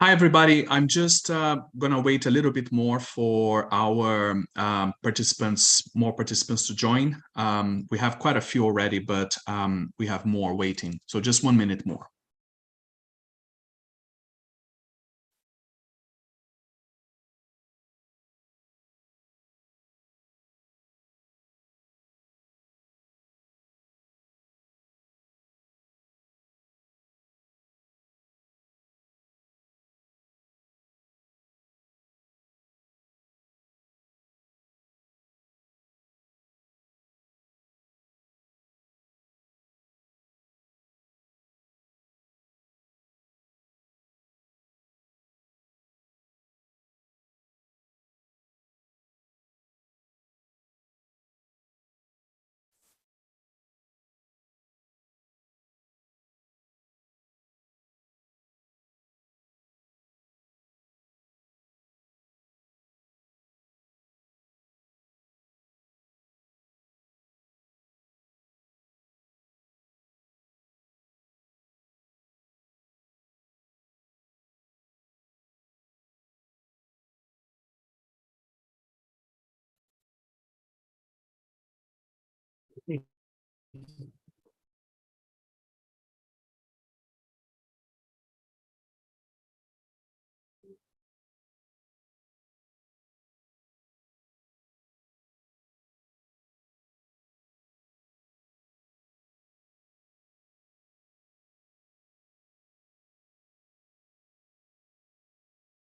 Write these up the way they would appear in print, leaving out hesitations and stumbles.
Hi, everybody. I'm just going to wait a little bit more for our more participants to join. We have quite a few already, but we have more waiting. So just 1 minute more.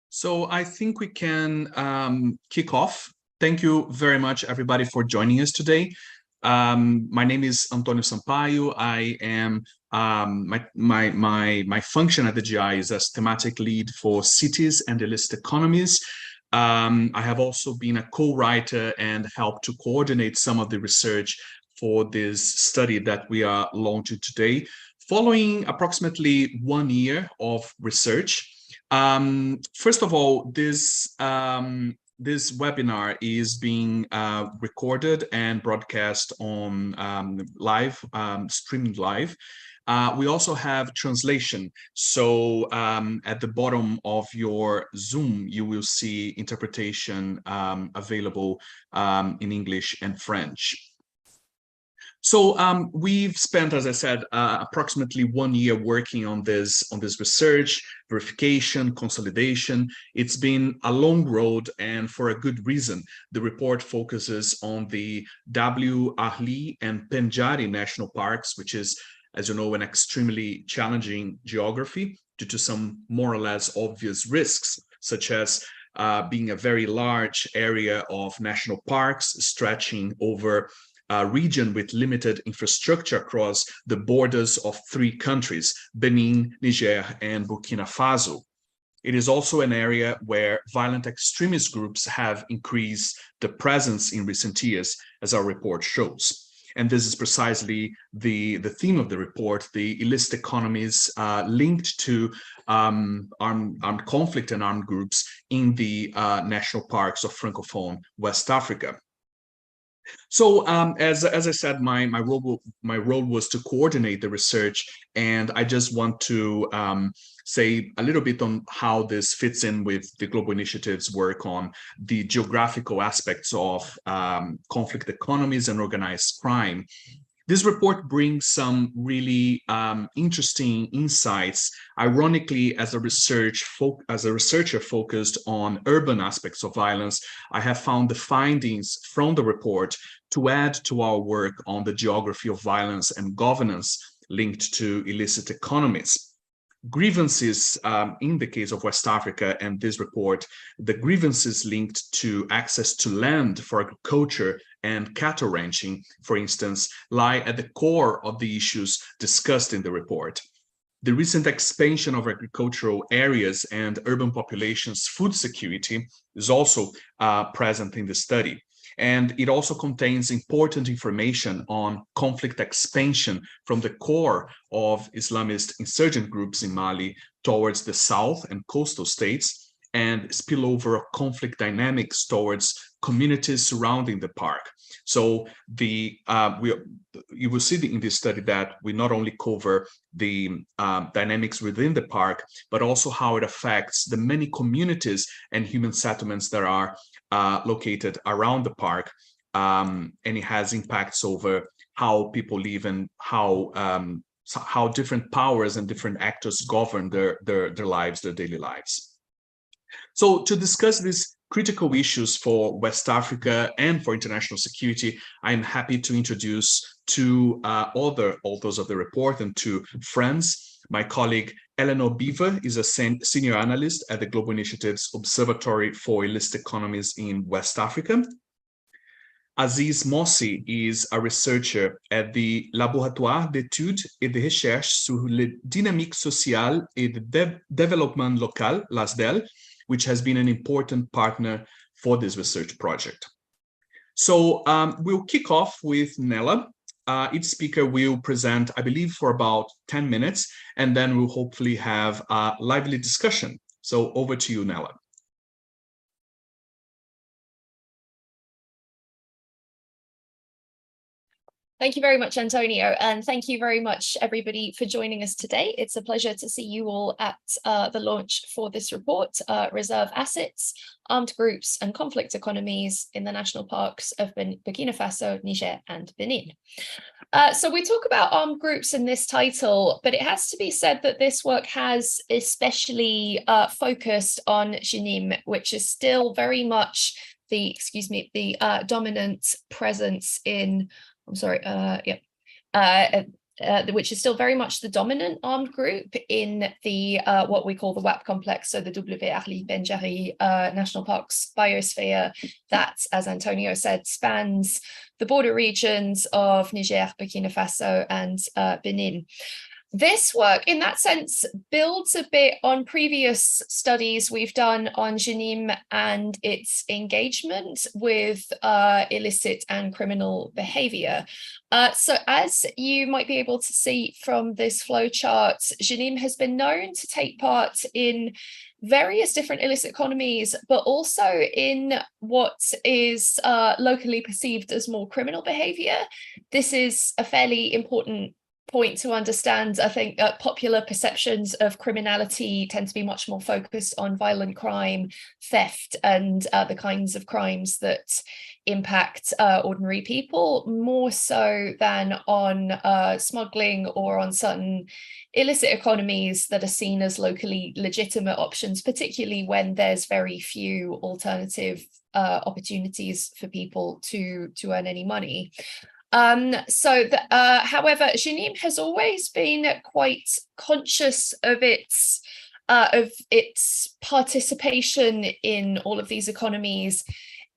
So I think we can kick off. Thank you very much, everybody, for joining us today. My name is Antonio Sampaio. I am my function at the GI is as thematic lead for cities and illicit economies. I have also been a co-writer and helped to coordinate some of the research for this study that we are launching today. Following approximately 1 year of research, first of all, this webinar is being recorded and broadcast on streaming live. We also have translation. So at the bottom of your Zoom, you will see interpretation available in English and French. So we've spent, as I said, approximately 1 year working on this research, verification, consolidation. It's been a long road, and for a good reason. The report focuses on the W. Arli and Penjari National Parks, which is, as you know, an extremely challenging geography due to some more or less obvious risks, such as being a very large area of national parks stretching over a region with limited infrastructure across the borders of 3 countries, Benin, Niger, and Burkina Faso. It is also an area where violent extremist groups have increased the presence in recent years, as our report shows. And this is precisely the theme of the report, the illicit economies linked to armed conflict and armed groups in the national parks of Francophone West Africa. So as I said, my role was to coordinate the research, and I just want to say a little bit on how this fits in with the Global Initiative's work on the geographical aspects of conflict economies and organized crime. This report brings some really interesting insights. Ironically, as a researcher focused on urban aspects of violence, I have found the findings from the report to add to our work on the geography of violence and governance linked to illicit economies. Grievances in the case of West Africa and this report, the grievances linked to access to land for agriculture and cattle ranching, for instance, lie at the core of the issues discussed in the report. The recent expansion of agricultural areas and urban populations' food security is also present in the study. And it also contains important information on conflict expansion from the core of Islamist insurgent groups in Mali towards the south and coastal states, and spillover of conflict dynamics towards communities surrounding the park. So you will see in this study that we not only cover the dynamics within the park, but also how it affects the many communities and human settlements that are located around the park. And it has impacts over how people live and how different powers and different actors govern their lives, their daily lives. So to discuss these critical issues for West Africa and for international security, I'm happy to introduce two other authors of the report and two friends. My colleague Eleanor Beaver is a senior analyst at the Global Initiative's Observatory for Illicit Economies in West Africa. Aziz Mossi is a researcher at the Laboratoire d'études et de recherche sur les dynamiques sociales et de développement local, LASDEL, which has been an important partner for this research project. So we'll kick off with Nella. Each speaker will present, I believe, for about 10 minutes, and then we'll hopefully have a lively discussion. So over to you, Nella. Thank you very much, Antonio, and thank you very much, everybody, for joining us today. It's a pleasure to see you all at the launch for this report, Reserve Assets, Armed Groups and Conflict Economies in the National Parks of Burkina Faso, Niger and Benin. So we talk about armed groups in this title, but it has to be said that this work has especially focused on JNIM, which is still very much the, dominant presence in, which is still very much the dominant armed group in the what we call the WAP complex, so the W. Ali Benjari National Parks biosphere that, as Antonio said, spans the border regions of Niger, Burkina Faso, and Benin. This work, in that sense, builds a bit on previous studies we've done on JNIM and its engagement with illicit and criminal behavior. So as you might be able to see from this flowchart, JNIM has been known to take part in various different illicit economies, but also in what is locally perceived as more criminal behavior. This is a fairly important point to understand. I think popular perceptions of criminality tend to be much more focused on violent crime, theft, and the kinds of crimes that impact ordinary people, more so than on smuggling or on certain illicit economies that are seen as locally legitimate options, particularly when there's very few alternative opportunities for people to earn any money. However, JNIM has always been quite conscious of its participation in all of these economies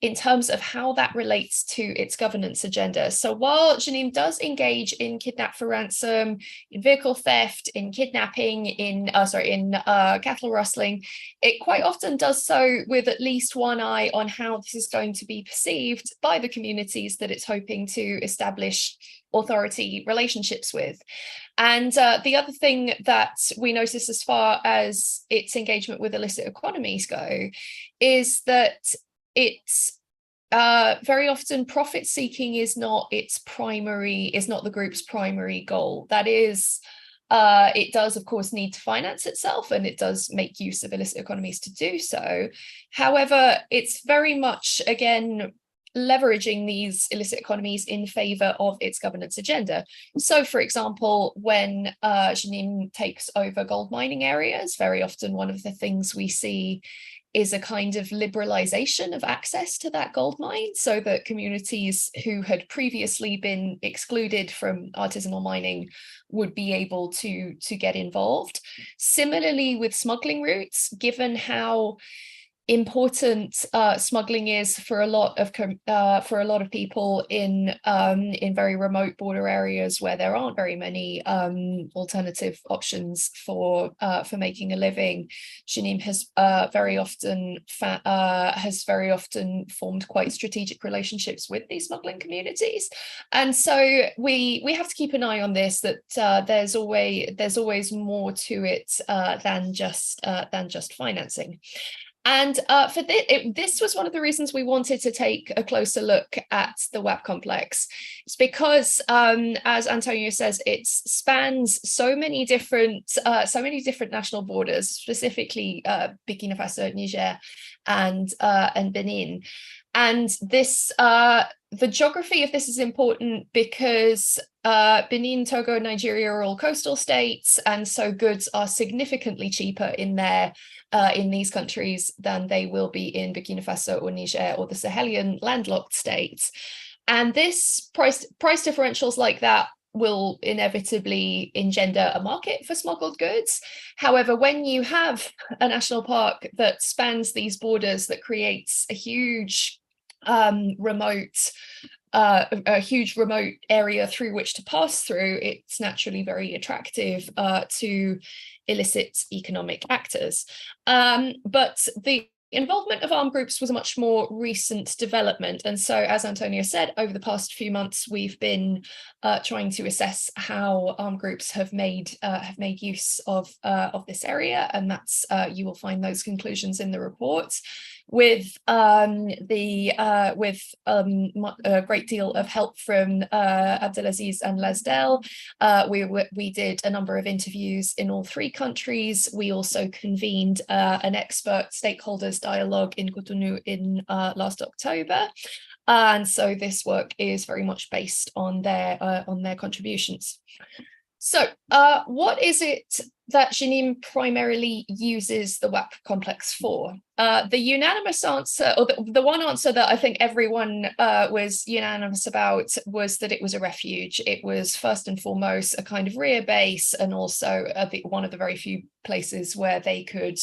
in terms of how that relates to its governance agenda. So while JNIM does engage in kidnap for ransom, in vehicle theft, in kidnapping, in cattle rustling, it quite often does so with at least one eye on how this is going to be perceived by the communities that it's hoping to establish authority relationships with. And the other thing that we notice as far as its engagement with illicit economies go is that it's very often profit seeking is not the group's primary goal. That is, it does, of course, need to finance itself, and it does make use of illicit economies to do so. However, it's very much, again, leveraging these illicit economies in favor of its governance agenda. So, for example, when JNIM takes over gold mining areas, very often one of the things we see is a kind of liberalization of access to that gold mine, so that communities who had previously been excluded from artisanal mining would be able to get involved. Similarly with smuggling routes, given how important smuggling is for a lot of people in very remote border areas where there aren't very many alternative options for making a living. JNIM has very often formed quite strategic relationships with these smuggling communities, and so we have to keep an eye on this. That there's always more to it than just financing. And for this was one of the reasons we wanted to take a closer look at the WAP complex. It's because, as Antonio says, it spans so many different national borders, specifically Burkina Faso, Niger, and Benin. And this, the geography of this is important because Benin, Togo, Nigeria are all coastal states, and so goods are significantly cheaper in these countries than they will be in Burkina Faso or Niger or the Sahelian landlocked states. And this price differentials like that will inevitably engender a market for smuggled goods. However, when you have a national park that spans these borders, that creates a huge remote area through which to pass through, it's naturally very attractive to illicit economic actors. But the involvement of armed groups was a much more recent development. And so, as Antonio said, over the past few months, we've been trying to assess how armed groups have made use of this area. And that's you will find those conclusions in the report. With a great deal of help from Abdelaziz and Lasdel, we did a number of interviews in all three countries. We also convened an expert stakeholders dialogue in Cotonou in last October. And so this work is very much based on their contributions. So what is it that GINIM primarily uses the WAP complex for? The unanimous answer, or the one answer that I think everyone was unanimous about, was that it was a refuge. It was first and foremost a kind of rear base, and also one of the very few places where they could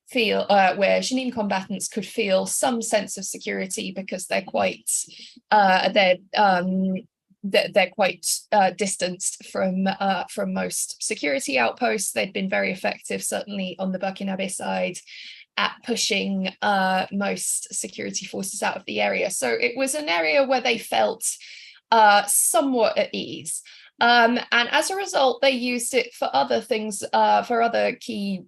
feel, where GINIM combatants could feel some sense of security, because they're quite distanced from most security outposts. They'd been very effective, certainly on the Burkinabe side, at pushing most security forces out of the area. So it was an area where they felt somewhat at ease. And as a result, they used it for other things, for other key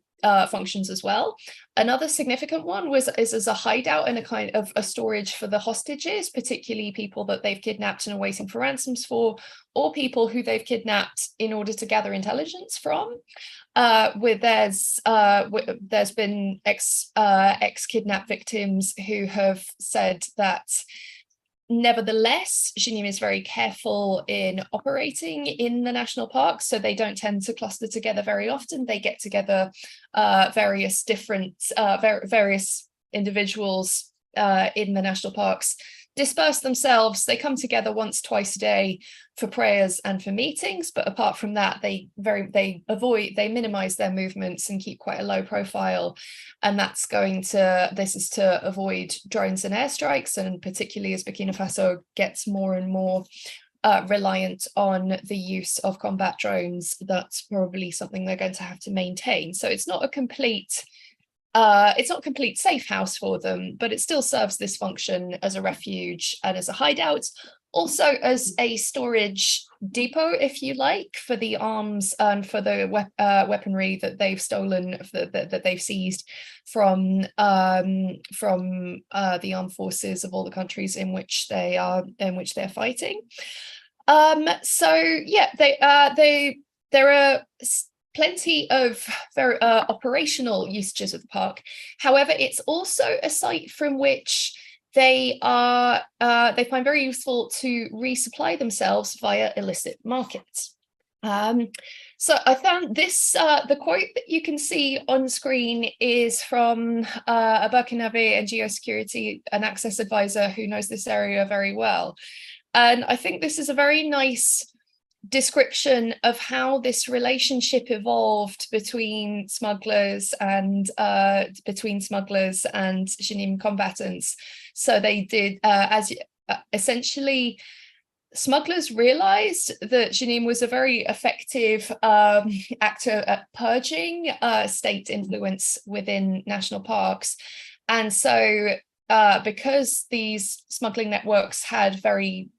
functions as well. Another significant one is as a hideout and a kind of a storage for the hostages, particularly people that they've kidnapped and are waiting for ransoms for, or people who they've kidnapped in order to gather intelligence from. There's been ex-kidnap victims who have said that nevertheless, GINIM is very careful in operating in the national parks, so they don't tend to cluster together very often. They get together various individuals in the national parks, disperse themselves. They come together once, twice a day for prayers and for meetings, but apart from that, they minimize their movements and keep quite a low profile. And this is to avoid drones and airstrikes, and particularly as Burkina Faso gets more and more reliant on the use of combat drones, that's probably something they're going to have to maintain. So it's not a complete safe house for them, but it still serves this function as a refuge and as a hideout, also as a storage depot, if you like, for the arms and for the weaponry that they've stolen, that they've seized from the armed forces of all the countries in which they're fighting. So yeah, there are plenty of very operational usages of the park. However, it's also a site from which they find very useful to resupply themselves via illicit markets. So I found this, the quote that you can see on screen is from a Burkinabe and geosecurity and access advisor who knows this area very well. And I think this is a very nice description of how this relationship evolved between smugglers and GINIM combatants. So they did, essentially, smugglers realized that GINIM was a very effective actor at purging state influence within national parks. And so because these smuggling networks had very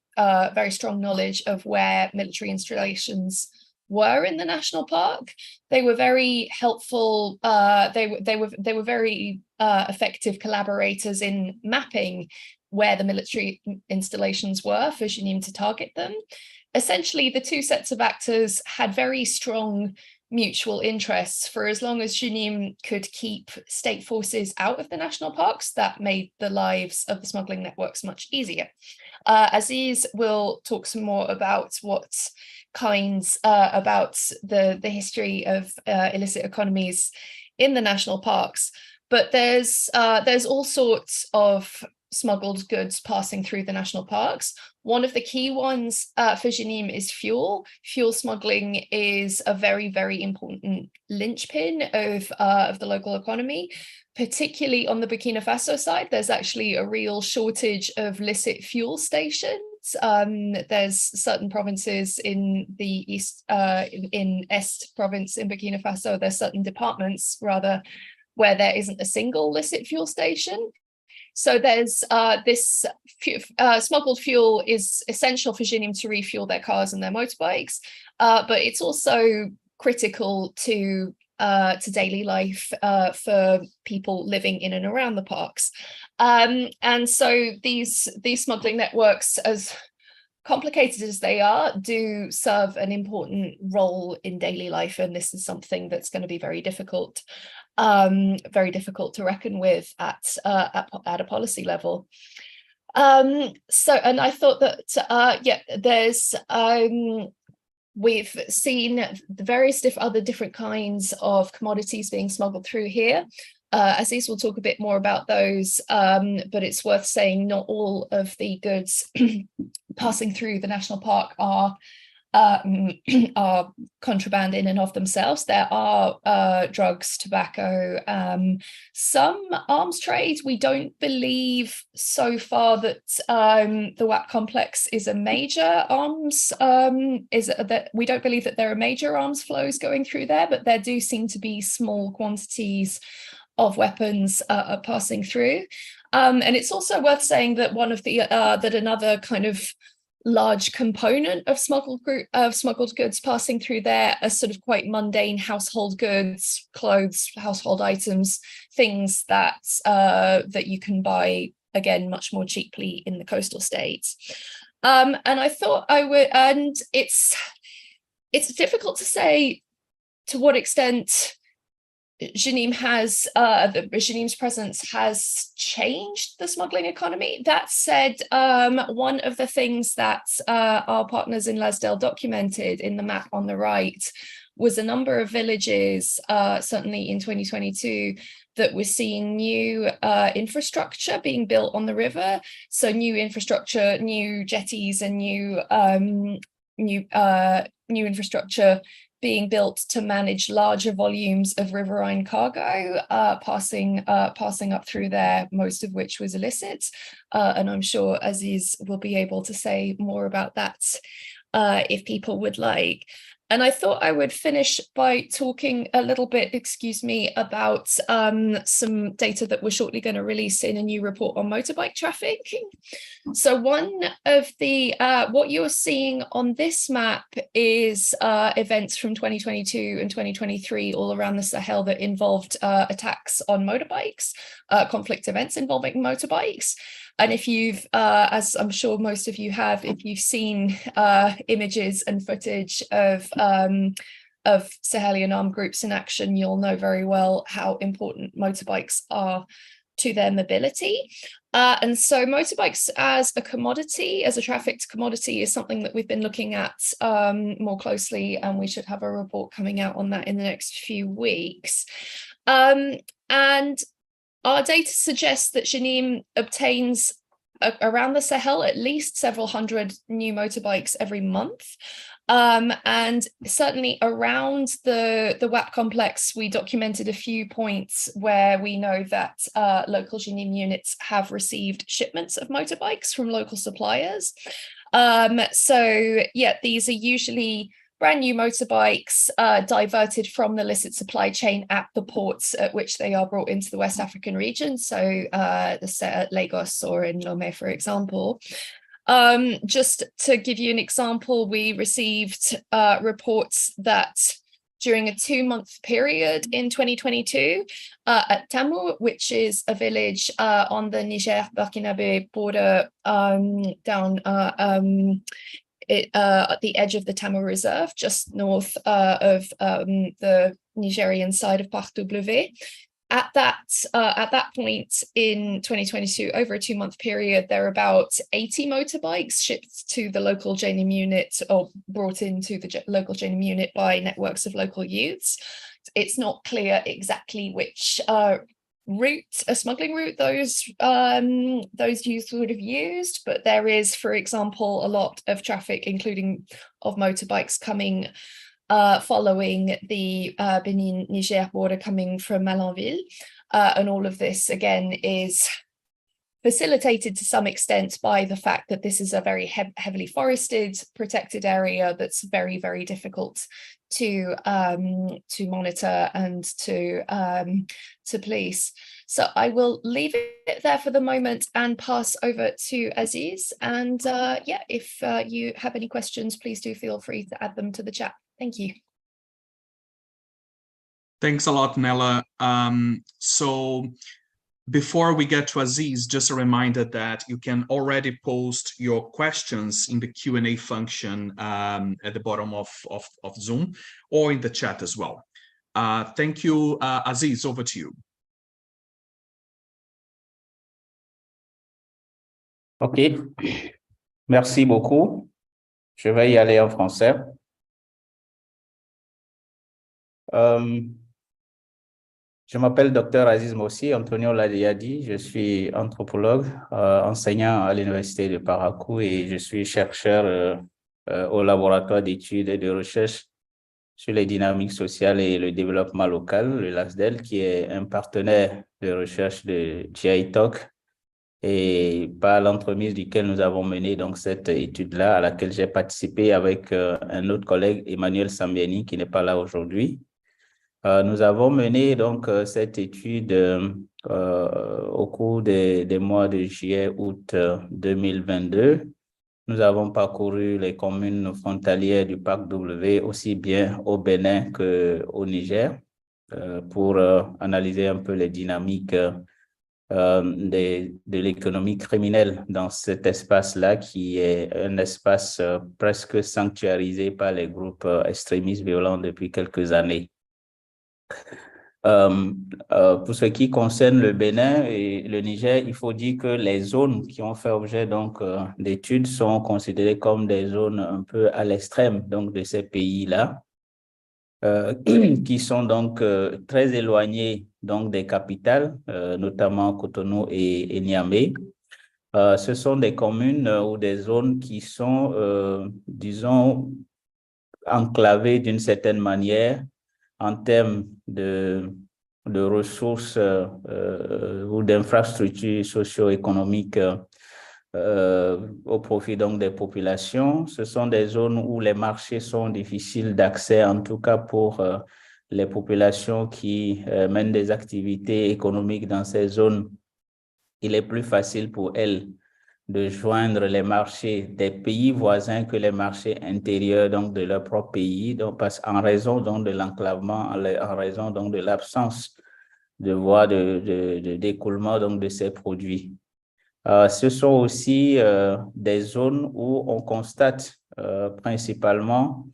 strong knowledge of where military installations were in the national park. They were very helpful. They were very effective collaborators in mapping where the military installations were for Jenim to target them. Essentially, the two sets of actors had very strong mutual interests. For as long as Jenim could keep state forces out of the national parks, that made the lives of the smuggling networks much easier. Aziz will talk some more about what kinds, about the history of illicit economies in the national parks. But there's all sorts of smuggled goods passing through the national parks. One of the key ones for Jenim is fuel. Fuel smuggling is a very, very important linchpin of the local economy, particularly on the Burkina Faso side. There's actually a real shortage of licit fuel stations. There's certain provinces in the east, in Est province in Burkina Faso, there's certain departments rather where there isn't a single licit fuel station. So there's this smuggled fuel is essential for Jenim to refuel their cars and their motorbikes, but it's also critical to daily life for people living in and around the parks. And so these smuggling networks, as complicated as they are, do serve an important role in daily life, and this is something that's going to be very difficult to reckon with at a policy level. So, and I thought that there's we've seen the various other different kinds of commodities being smuggled through here. Aziz will talk a bit more about those, but it's worth saying not all of the goods passing through the national park are contraband in and of themselves. There are drugs, tobacco, some arms trade. We don't believe so far that the WAP complex is a major arms, we don't believe that there are major arms flows going through there, but there do seem to be small quantities of weapons passing through. And it's also worth saying that that another kind of large component of smuggled goods passing through there are sort of quite mundane household goods, clothes, household items, things that that you can buy, again, much more cheaply in the coastal states. And I thought I would, and it's difficult to say to what extent Jenim's presence has changed the smuggling economy. That said, one of the things that our partners in Lasdell documented in the map on the right was a number of villages, certainly in 2022, that were seeing new infrastructure being built on the river. So new infrastructure, new jetties, and new infrastructure being built to manage larger volumes of riverine cargo passing up through there, most of which was illicit. And I'm sure Aziz will be able to say more about that if people would like. And I thought I would finish by talking a little bit, about some data that we're shortly going to release in a new report on motorbike traffic. So one of the, what you're seeing on this map is events from 2022 and 2023 all around the Sahel that involved attacks on motorbikes, conflict events involving motorbikes. And if you've, as I'm sure most of you have, if you've seen images and footage of Sahelian armed groups in action, you'll know very well how important motorbikes are to their mobility. And so motorbikes as a commodity, as a trafficked commodity, is something that we've been looking at more closely, and we should have a report coming out on that in the next few weeks. And our data suggests that Jenim obtains around the Sahel at least several hundred new motorbikes every month. And certainly around the WAP complex, we documented a few points where we know that local Jenim units have received shipments of motorbikes from local suppliers. So yeah, these are usually brand new motorbikes diverted from the illicit supply chain at the ports at which they are brought into the West African region. So Lagos or in Lomé, for example. Just to give you an example, we received reports that during a 2-month period in 2022 at Tamu, which is a village on the Niger-Burkinabe border down at the edge of the Tamu Reserve, just north of the Nigerian side of Parc W. At that point in 2022, over a 2-month period, there are about 80 motorbikes shipped to the local JNIM unit or brought into the local JNIM unit by networks of local youths. It's not clear exactly which route, a smuggling route, those youths would have used, but there is, for example, a lot of traffic, including of motorbikes coming following the Benin-Niger border coming from Malanville. And all of this, again, is facilitated to some extent by the fact that this is a very heavily forested, protected area that's very, very difficult to monitor and to police. So I will leave it there for the moment and pass over to Aziz. And yeah, if you have any questions, please do feel free to add them to the chat. Thank you. Thanks a lot, Nella. So before we get to Aziz, just a reminder that you can already post your questions in the Q&A function at the bottom of Zoom or in the chat as well. Thank you, Aziz, over to you. OK. Merci beaucoup. Je vais y aller en français. Je m'appelle Dr Aziz Mossi, Antonio l'a déjà dit, je suis anthropologue, enseignant à l'Université de Parakou et je suis chercheur au laboratoire d'études et de recherche sur les dynamiques sociales et le développement local, le LASDEL, qui est un partenaire de recherche de GI-TOC et par l'entremise duquel nous avons mené donc cette étude-là à laquelle j'ai participé avec un autre collègue, Emmanuel Sambiani, qui n'est pas là aujourd'hui. Nous avons mené donc cette étude au cours des mois de juillet-août 2022. Nous avons parcouru les communes frontalières du Parc W, aussi bien au Bénin qu'au Niger, pour analyser un peu les dynamiques de l'économie criminelle dans cet espace-là, qui est un espace presque sanctuarisé par les groupes extrémistes violents depuis quelques années. Pour ce qui concerne le Bénin et le Niger, il faut dire que les zones qui ont fait objet donc d'études sont considérées comme des zones un peu à l'extrême donc de ces pays-là, qui sont donc très éloignés donc des capitales, notamment Cotonou et Niamey. Ce sont des communes ou des zones qui sont, disons, enclavées d'une certaine manière en termes de ressources ou d'infrastructures socio-économiques au profit donc des populations. Ce sont des zones où les marchés sont difficiles d'accès, en tout cas pour les populations qui mènent des activités économiques dans ces zones. Il est plus facile pour elles de joindre les marchés des pays voisins que les marchés intérieurs donc de leur propre pays, donc en raison donc de l'enclavement, en raison donc de l'absence de voies d'écoulement donc de ces produits. Ce sont aussi des zones où on constate principalement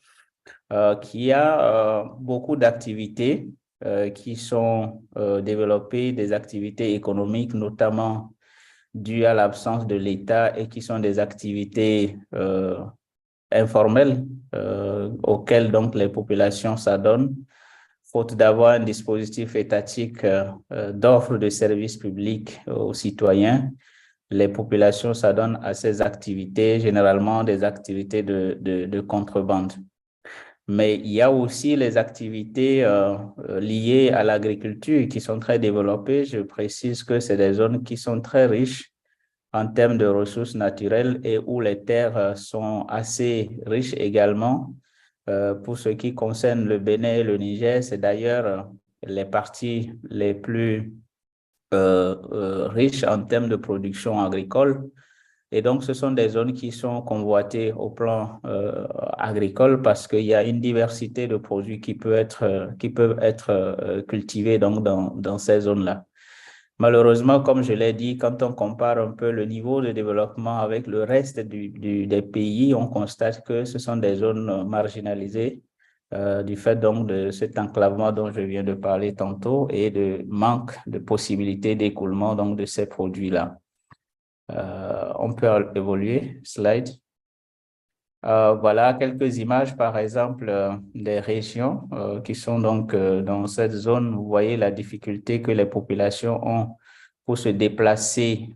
qu'il y a beaucoup d'activités qui sont développées, des activités économiques, notamment dues à l'absence de l'État et qui sont des activités informelles auxquelles donc les populations s'adonnent, faute d'avoir un dispositif étatique d'offre de services publics aux citoyens. Les populations s'adonnent à ces activités, généralement des activités de contrebande. Mais il y a aussi les activités liées à l'agriculture qui sont très développées. Je précise que c'est des zones qui sont très riches en termes de ressources naturelles et où les terres sont assez riches également. Pour ce qui concerne le Bénin et le Niger, c'est d'ailleurs les parties les plus riches en termes de production agricole. Et donc, ce sont des zones qui sont convoitées au plan agricole parce qu'il y a une diversité de produits qui peuvent être cultivés donc, dans ces zones-là. Malheureusement, comme je l'ai dit, quand on compare un peu le niveau de développement avec le reste des pays, on constate que ce sont des zones marginalisées du fait donc de cet enclavement dont je viens de parler tantôt et de manque de possibilités d'écoulement donc de ces produits-là. On peut évoluer, slide. Voilà quelques images, par exemple, des régions qui sont donc dans cette zone. Vous voyez la difficulté que les populations ont pour se déplacer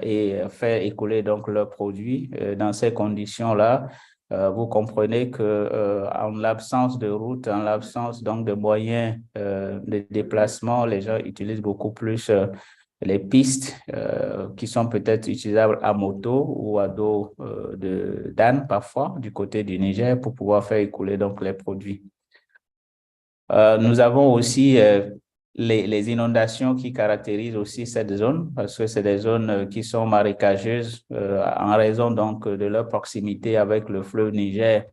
et faire écouler donc leurs produits. Dans ces conditions-là, vous comprenez que en l'absence de route, en l'absence donc de moyens de déplacement, les gens utilisent beaucoup plus les pistes qui sont peut-être utilisables à moto ou à dos d'âne parfois du côté du Niger pour pouvoir faire écouler donc les produits. Nous avons aussi les inondations qui caractérisent aussi cette zone parce que c'est des zones qui sont marécageuses en raison donc de leur proximité avec le fleuve Niger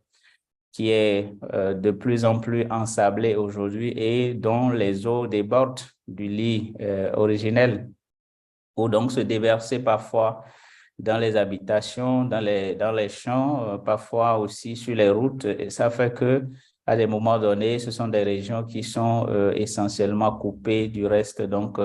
qui est de plus en plus ensablé aujourd'hui et dont les eaux débordent du lit originel ou donc se déverser parfois dans les habitations, dans les champs, parfois aussi sur les routes. Et ça fait que à des moments donnés, ce sont des régions qui sont essentiellement coupées du reste donc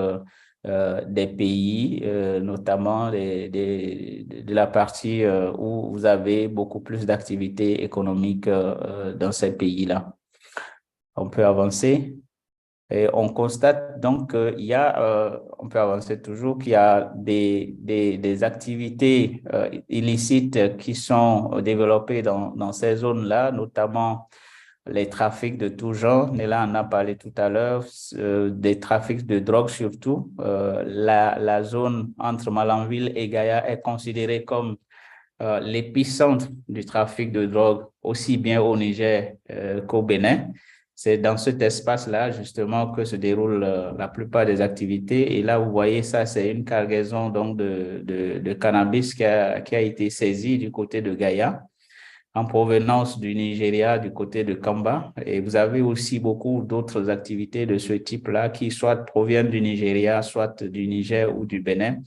des pays, notamment de la partie où vous avez beaucoup plus d'activités économiques dans ces pays-là. On peut avancer. Et on constate donc qu'il y a, on peut avancer toujours, qu'il y a des activités illicites qui sont développées dans ces zones-là, notamment les trafics de tout genre. Néla en a parlé tout à l'heure, des trafics de drogue surtout. La zone entre Malanville et Gaïa est considérée comme l'épicentre du trafic de drogue, aussi bien au Niger qu'au Bénin. C'est dans cet espace-là, justement, que se déroulent la plupart des activités. Et là, vous voyez, ça, c'est une cargaison donc, de cannabis qui a été saisie du côté de Gaïa, en provenance du Nigeria, du côté de Kamba. Et vous avez aussi beaucoup d'autres activités de ce type-là qui soit proviennent du Nigeria, soit du Niger ou du Bénin.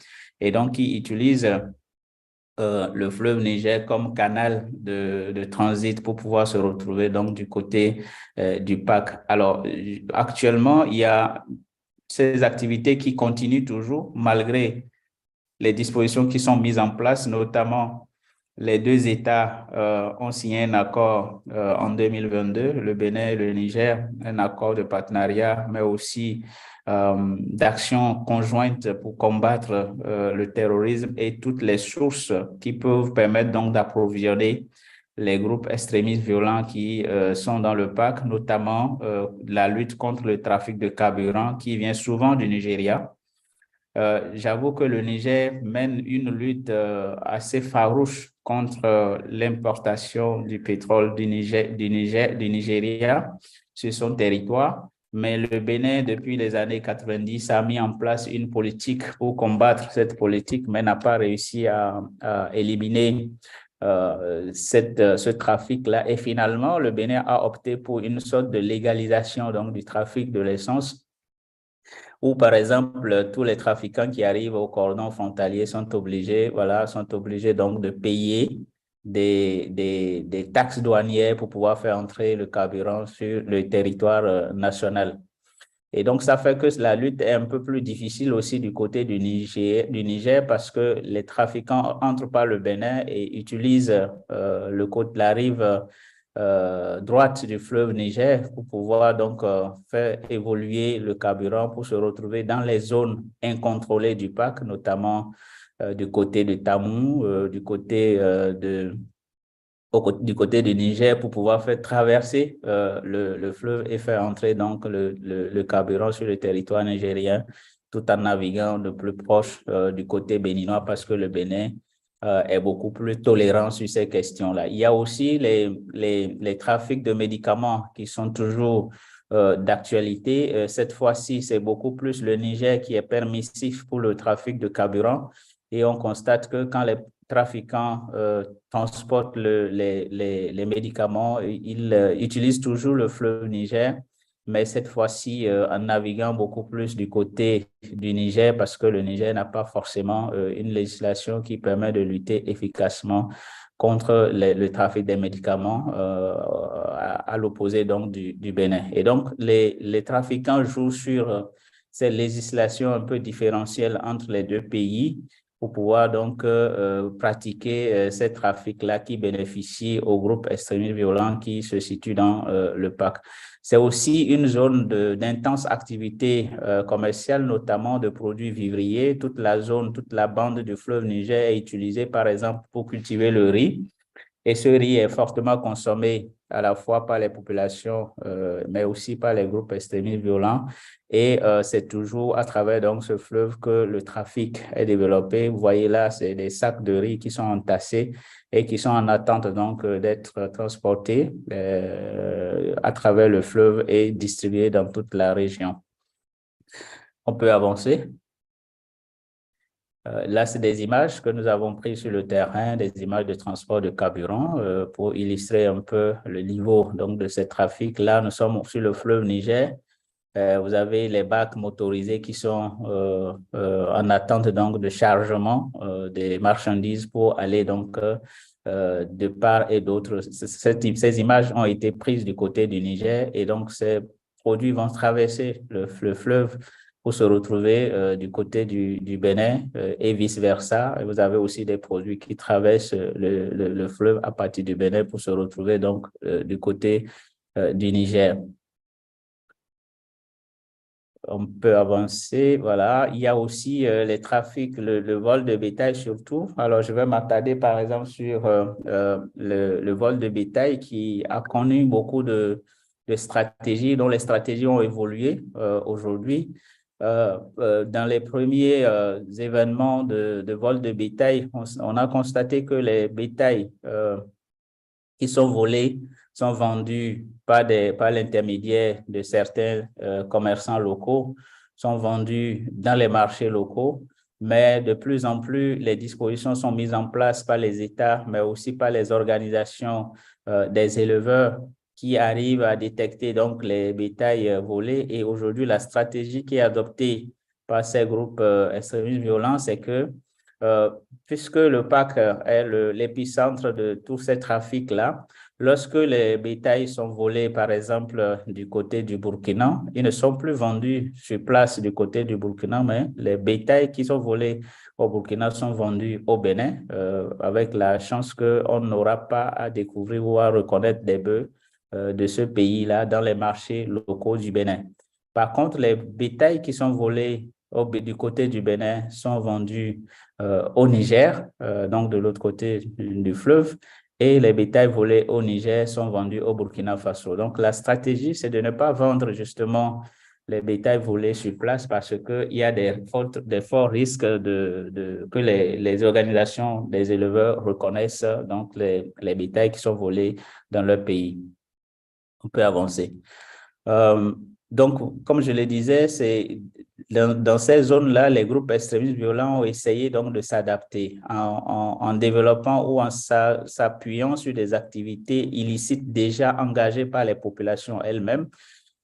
Et donc, qui utilisent le fleuve Niger comme canal de transit pour pouvoir se retrouver donc du côté du parc. Alors, actuellement, il y a ces activités qui continuent toujours malgré les dispositions qui sont mises en place, notamment les deux États ont signé un accord en 2022, le Bénin et le Niger, un accord de partenariat, mais aussi d'action conjointe pour combattre le terrorisme et toutes les sources qui peuvent permettre donc d'approvisionner les groupes extrémistes violents qui sont dans le parc, notamment la lutte contre le trafic de carburant qui vient souvent du Nigeria. J'avoue que le Niger mène une lutte assez farouche contre l'importation du pétrole du Nigeria sur son territoire. Mais le Bénin, depuis les années 90, a mis en place une politique pour combattre cette politique, mais n'a pas réussi à éliminer ce trafic-là. Et finalement, le Bénin a opté pour une sorte de légalisation donc, du trafic de l'essence, où, par exemple, tous les trafiquants qui arrivent au cordon frontalier sont obligés donc de payer des taxes douanières pour pouvoir faire entrer le carburant sur le territoire national. Et donc, ça fait que la lutte est un peu plus difficile aussi du côté du Niger parce que les trafiquants entrent par le Bénin et utilisent la rive droite du fleuve Niger pour pouvoir donc faire évoluer le carburant pour se retrouver dans les zones incontrôlées du parc, notamment du côté de Tamou, du côté du côté du Niger pour pouvoir faire traverser le fleuve et faire entrer donc le carburant sur le territoire nigérien tout en naviguant de plus proche du côté béninois parce que le Bénin est beaucoup plus tolérant sur ces questions-là. Il y a aussi les trafics de médicaments qui sont toujours d'actualité. Cette fois-ci, c'est beaucoup plus le Niger qui est permissif pour le trafic de carburant et on constate que quand les trafiquants transportent les médicaments, ils utilisent toujours le fleuve Niger, mais cette fois-ci en naviguant beaucoup plus du côté du Niger parce que le Niger n'a pas forcément une législation qui permet de lutter efficacement contre le trafic des médicaments à l'opposé donc du Bénin. Et donc, les trafiquants jouent sur ces législations un peu différentielles entre les deux pays pour pouvoir donc pratiquer ces trafics-là qui bénéficient aux groupes extrémistes violents qui se situent dans le parc. C'est aussi une zone d'intense activité commerciale, notamment de produits vivriers. Toute la zone, toute la bande du fleuve Niger est utilisée, par exemple, pour cultiver le riz. Et ce riz est fortement consommé à la fois par les populations, mais aussi par les groupes extrémistes violents. Et c'est toujours à travers donc, ce fleuve que le trafic est développé. Vous voyez là, c'est des sacs de riz qui sont entassés et qui sont en attente donc d'être transportés à travers le fleuve et distribués dans toute la région. On peut avancer. Là, c'est des images que nous avons prises sur le terrain, des images de transport de carburant pour illustrer un peu le niveau donc, de ce trafic. Là, nous sommes sur le fleuve Niger. Vous avez les bacs motorisés qui sont en attente donc, de chargement des marchandises pour aller donc, de part et d'autre. Ces images ont été prises du côté du Niger et donc ces produits vont traverser le fleuve pour se retrouver du côté du Bénin et vice-versa. Et vous avez aussi des produits qui traversent le fleuve à partir du Bénin pour se retrouver donc du côté du Niger. On peut avancer, voilà. Il y a aussi les trafics, le vol de bétail surtout. Alors, je vais m'attarder par exemple sur le vol de bétail qui a connu beaucoup de stratégies, dont les stratégies ont évolué aujourd'hui. Dans les premiers événements de vol de bétail, on a constaté que les bétails qui sont volés sont vendus par l'intermédiaire de certains commerçants locaux, sont vendus dans les marchés locaux, mais de plus en plus, les dispositions sont mises en place par les États, mais aussi par les organisations des éleveurs qui arrivent à détecter donc les bétails volés. Et aujourd'hui, la stratégie qui est adoptée par ces groupes extrémistes violents, c'est que puisque le parc est l'épicentre de tous ces trafics-là, lorsque les bétails sont volés, par exemple, du côté du Burkina, ils ne sont plus vendus sur place du côté du Burkina, mais les bétails qui sont volés au Burkina sont vendus au Bénin, avec la chance qu'on n'aura pas à découvrir ou à reconnaître des bœufs de ce pays-là dans les marchés locaux du Bénin. Par contre, les bétails qui sont volés du côté du Bénin sont vendus au Niger, donc de l'autre côté du fleuve, et les bétails volés au Niger sont vendus au Burkina Faso. Donc, la stratégie, c'est de ne pas vendre justement les bétails volés sur place parce qu'il y a des forts risques que les organisations des éleveurs reconnaissent donc les bétails qui sont volés dans leur pays. On peut avancer. Donc, comme je le disais, c'est dans ces zones-là, les groupes extrémistes violents ont essayé donc de s'adapter en développant ou en s'appuyant sur des activités illicites déjà engagées par les populations elles-mêmes.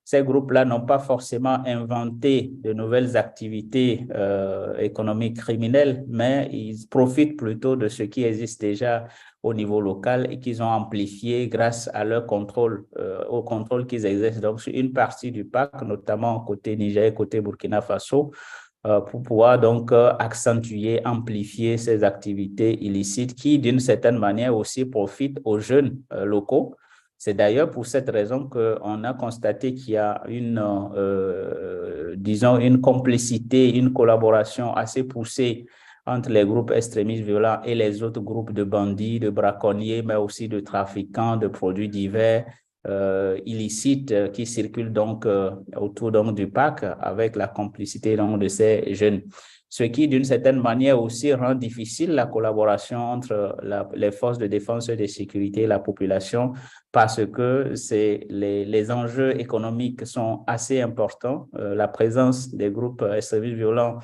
Ces groupes-là n'ont pas forcément inventé de nouvelles activités économiques criminelles, mais ils profitent plutôt de ce qui existe déjà au niveau local et qu'ils ont amplifié grâce à leur contrôle, au contrôle qu'ils exercent donc sur une partie du parc, notamment côté Niger, côté Burkina Faso, pour pouvoir donc accentuer, amplifier ces activités illicites qui, d'une certaine manière, aussi profitent aux jeunes locaux. C'est d'ailleurs pour cette raison qu'on a constaté qu'il y a disons, une complicité, une collaboration assez poussée entre les groupes extrémistes violents et les autres groupes de bandits, de braconniers, mais aussi de trafiquants de produits divers illicites qui circulent donc autour donc, du parc avec la complicité donc, de ces jeunes. Ce qui, d'une certaine manière, aussi rend difficile la collaboration entre les forces de défense et de sécurité et la population parce que les enjeux économiques sont assez importants. La présence des groupes extrémistes violents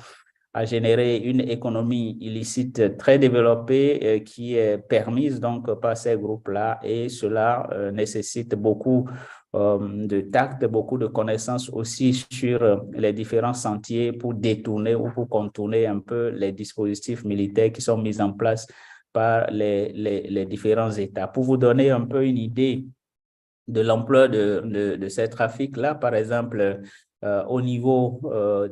à générer une économie illicite très développée qui est permise donc par ces groupes-là, et cela nécessite beaucoup de tact, beaucoup de connaissances aussi sur les différents sentiers pour détourner ou pour contourner un peu les dispositifs militaires qui sont mis en place par les différents États. Pour vous donner un peu une idée de l'ampleur de ces trafics-là, par exemple, au niveau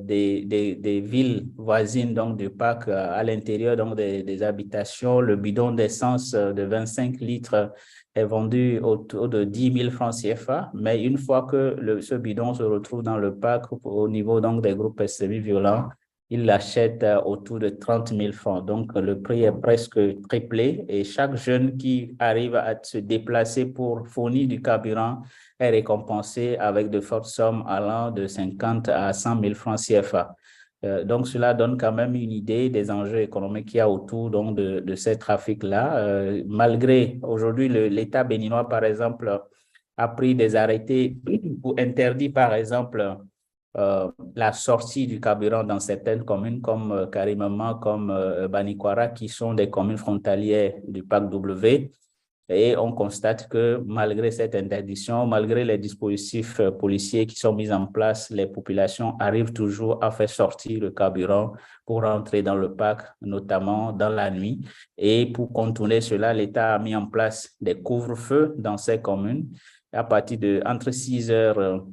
des villes voisines donc du parc, à l'intérieur donc des habitations, le bidon d'essence de 25 litres est vendu autour de 10 000 francs CFA, mais une fois que ce bidon se retrouve dans le parc au niveau donc des groupes semi-violents, il l'achète autour de 30 000 francs. Donc, le prix est presque triplé, et chaque jeune qui arrive à se déplacer pour fournir du carburant est récompensé avec de fortes sommes allant de 50 à 100 000 francs CFA. Donc, cela donne quand même une idée des enjeux économiques qu'il y a autour donc, de ces trafics-là. Malgré aujourd'hui, l'État béninois, par exemple, a pris des arrêtés pour interdire, par exemple, la sortie du carburant dans certaines communes comme Karimama, comme Banikwara, qui sont des communes frontalières du parc W. Et on constate que malgré cette interdiction, malgré les dispositifs policiers qui sont mis en place, les populations arrivent toujours à faire sortir le carburant pour rentrer dans le parc, notamment dans la nuit. Et pour contourner cela, l'État a mis en place des couvre-feux dans ces communes. À partir de entre 6 heures,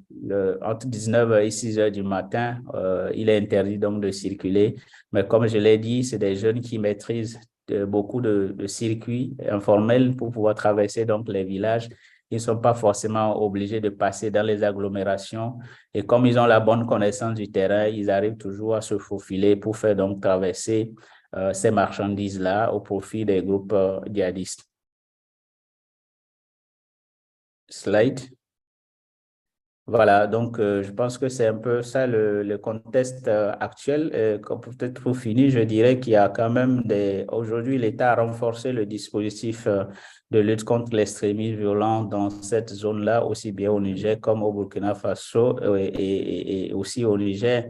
entre 19 h et 6 heures du matin, il est interdit donc de circuler. Mais comme je l'ai dit, c'est des jeunes qui maîtrisent beaucoup de circuits informels pour pouvoir traverser donc les villages. Ils ne sont pas forcément obligés de passer dans les agglomérations. Et comme ils ont la bonne connaissance du terrain, ils arrivent toujours à se faufiler pour faire donc traverser ces marchandises-là au profit des groupes djihadistes. Slide. Voilà, donc je pense que c'est un peu ça le contexte actuel. Peut-être pour finir, je dirais qu'il y a quand même aujourd'hui, l'État a renforcé le dispositif de lutte contre l'extrémisme violent dans cette zone-là, aussi bien au Niger comme au Burkina Faso et aussi au Niger,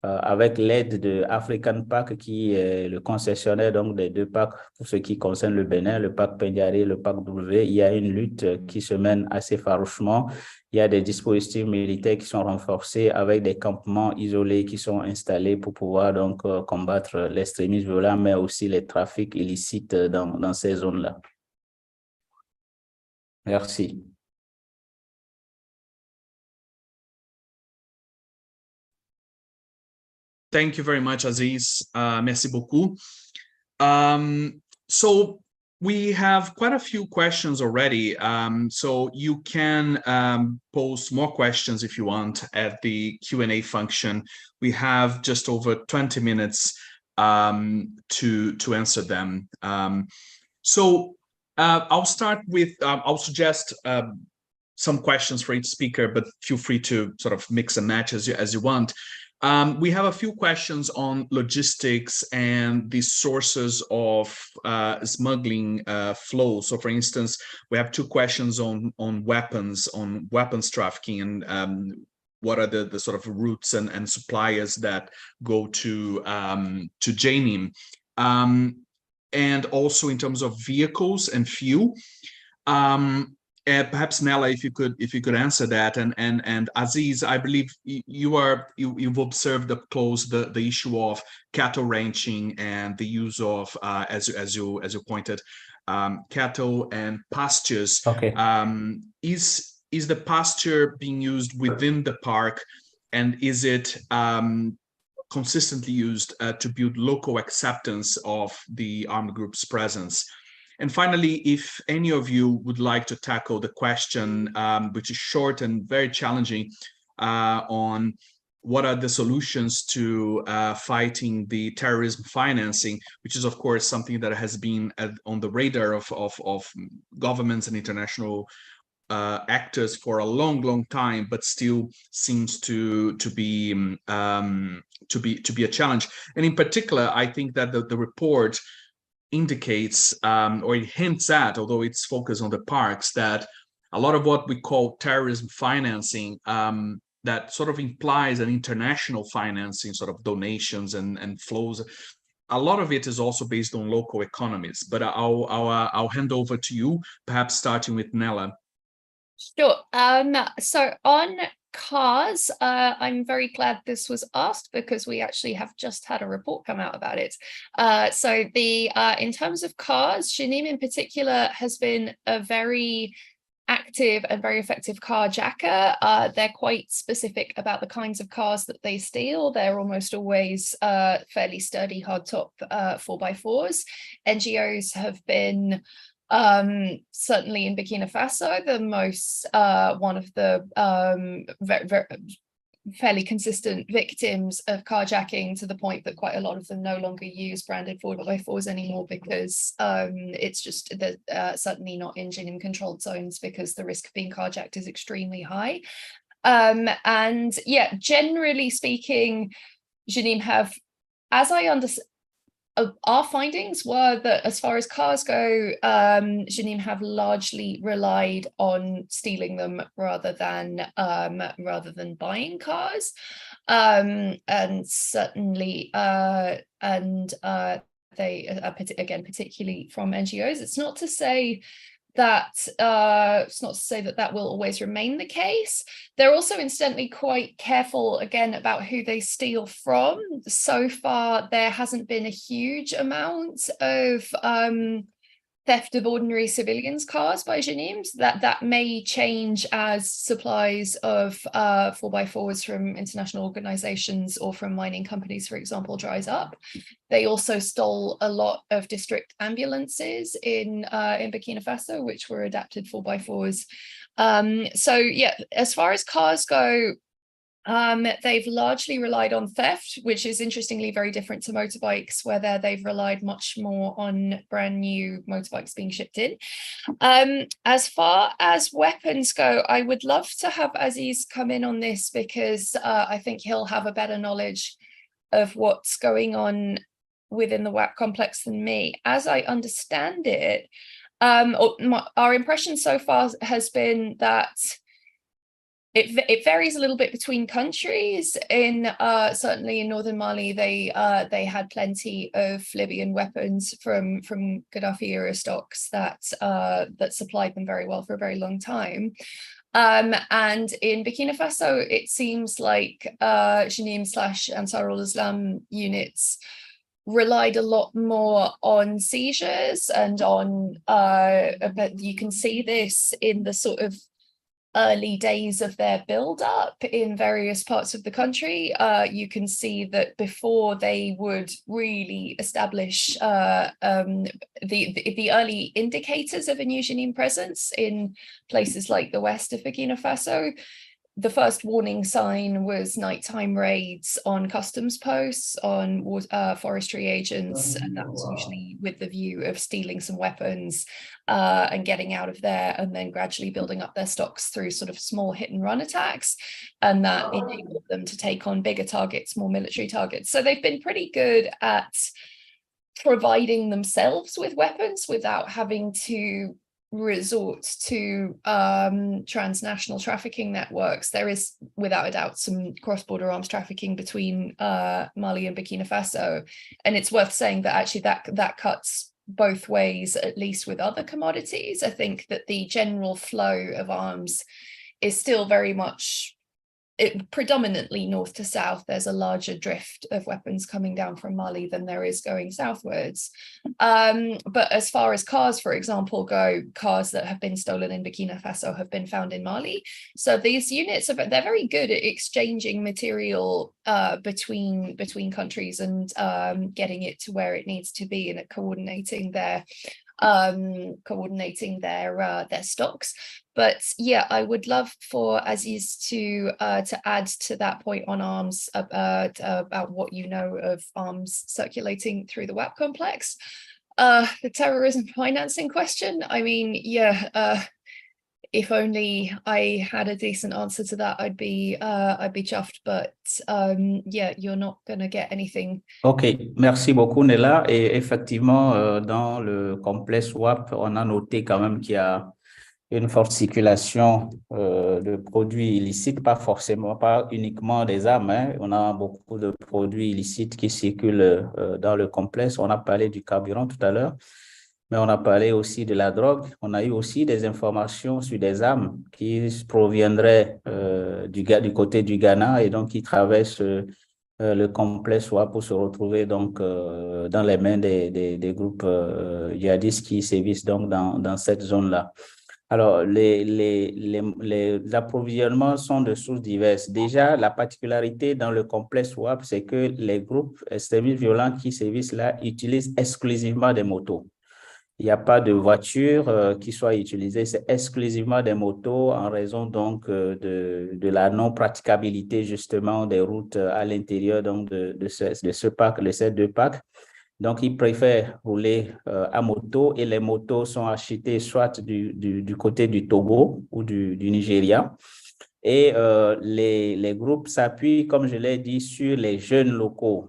avec l'aide de African Park, qui est le concessionnaire donc des deux parcs pour ce qui concerne le Bénin, le parc Pendiari et le parc W. Il y a une lutte qui se mène assez farouchement. Il y a des dispositifs militaires qui sont renforcés avec des campements isolés qui sont installés pour pouvoir donc combattre l'extrémisme violent, mais aussi les trafics illicites dans ces zones-là. Merci. Thank you very much, Aziz. Merci beaucoup. So we have quite a few questions already. So you can post more questions if you want at the Q&A function. We have just over 20 minutes to answer them. So I'll start with, I'll suggest some questions for each speaker, but feel free to sort of mix and match as you want. We have a few questions on logistics and the sources of smuggling flow. So, for instance, we have two questions on weapons trafficking, and what are the sort of routes and suppliers that go to JNIM, and also in terms of vehicles and fuel. Perhaps Nella, if you could answer that, and Aziz, I believe you've observed up close the issue of cattle ranching and the use of as you pointed, cattle and pastures. Okay. Is the pasture being used within the park, and is it consistently used to build local acceptance of the armed group's presence? And finally, if any of you would like to tackle the question, which is short and very challenging, on what are the solutions to fighting the terrorism financing, which is, of course, something that has been on the radar of governments and international actors for a long time, but still seems to be a challenge. And in particular, I think that the report indicates or it hints at, although it's focused on the parks, that a lot of what we call terrorism financing that sort of implies an international financing, sort of donations and flows. A lot of it is also based on local economies, but I'll hand over to you, perhaps starting with Nella. Sure. So on cars, I'm very glad this was asked because we actually have just had a report come out about it. So in terms of cars, Janim in particular has been a very active and very effective carjacker. They're quite specific about the kinds of cars that they steal. They're almost always fairly sturdy hardtop 4x4s. NGOs have been certainly in Burkina Faso the most one of the fairly consistent victims of carjacking, to the point that quite a lot of them no longer use branded 4x4s anymore because it's just certainly not in Jinim controlled zones because the risk of being carjacked is extremely high. And yeah, generally speaking, Jinim have, as I understand, our findings were that as far as cars go, Janim have largely relied on stealing them rather than buying cars, and certainly they again, particularly from NGOs. It's not to say that that will always remain the case. They're also incidentally quite careful again about who they steal from. So far, there hasn't been a huge amount of theft of ordinary civilians' cars by Janims. That may change as supplies of 4x4s from international organizations or from mining companies, for example, dries up. They also stole a lot of district ambulances in Burkina Faso, which were adapted 4x4s. So yeah, as far as cars go, they've largely relied on theft, which is interestingly very different to motorbikes, where they've relied much more on brand new motorbikes being shipped in. As far as weapons go, I would love to have Aziz come in on this because I think he'll have a better knowledge of what's going on within the WAP complex than me. As I understand it, our impression so far has been that it varies a little bit between countries. Certainly in northern Mali, they had plenty of Libyan weapons from Gaddafi era stocks that supplied them very well for a very long time. And in Burkina Faso, it seems like Janim/Ansar al-Islam units relied a lot more on seizures and on but you can see this in the sort of early days of their build-up in various parts of the country. You can see that before they would really establish the early indicators of a new Janim presence in places like the west of Burkina Faso, the first warning sign was nighttime raids on customs posts, on forestry agents, and that was usually with the view of stealing some weapons and getting out of there, and then gradually building up their stocks through sort of small hit and run attacks, and that enabled them to take on bigger targets, more military targets. So they've been pretty good at providing themselves with weapons without having to resort to transnational trafficking networks. There is without a doubt some cross-border arms trafficking between Mali and Burkina Faso, and it's worth saying that actually that cuts both ways, at least with other commodities. I think that the general flow of arms is still very much predominantly north to south. There's a larger drift of weapons coming down from Mali than there is going southwards. But as far as cars, for example, go, cars that have been stolen in Burkina Faso have been found in Mali. So these units they're very good at exchanging material between countries and getting it to where it needs to be, and at coordinating their stocks. But yeah, I would love for Aziz to add to that point on arms about what you know of arms circulating through the WAP complex. The terrorism financing question, I mean, yeah, if only I had a decent answer to that, I'd be chuffed, but yeah, you're not gonna get anything. Ok, merci beaucoup Nella. Et effectivement, dans le complexe WAP, on a noté quand même qu'il y a une forte circulation de produits illicites, pas uniquement des armes, hein. On a beaucoup de produits illicites qui circulent dans le complexe. On a parlé du carburant tout à l'heure, mais on a parlé aussi de la drogue. On a eu aussi des informations sur des armes qui proviendraient du côté du Ghana et donc qui traversent le complexe soit pour se retrouver donc dans les mains des groupes djihadistes qui sévissent donc dans cette zone-là. Alors, les approvisionnements sont de sources diverses. Déjà, la particularité dans le complexe WAP, c'est que les groupes extrémistes violents qui sévissent là utilisent exclusivement des motos. Il n'y a pas de voiture qui soit utilisée, c'est exclusivement des motos en raison donc de la non-praticabilité justement des routes à l'intérieur donc de ce parc, de ces deux parcs. Donc, ils préfèrent rouler à moto et les motos sont achetées soit du côté du Togo ou du Nigeria. Et les groupes s'appuient, comme je l'ai dit, sur les jeunes locaux.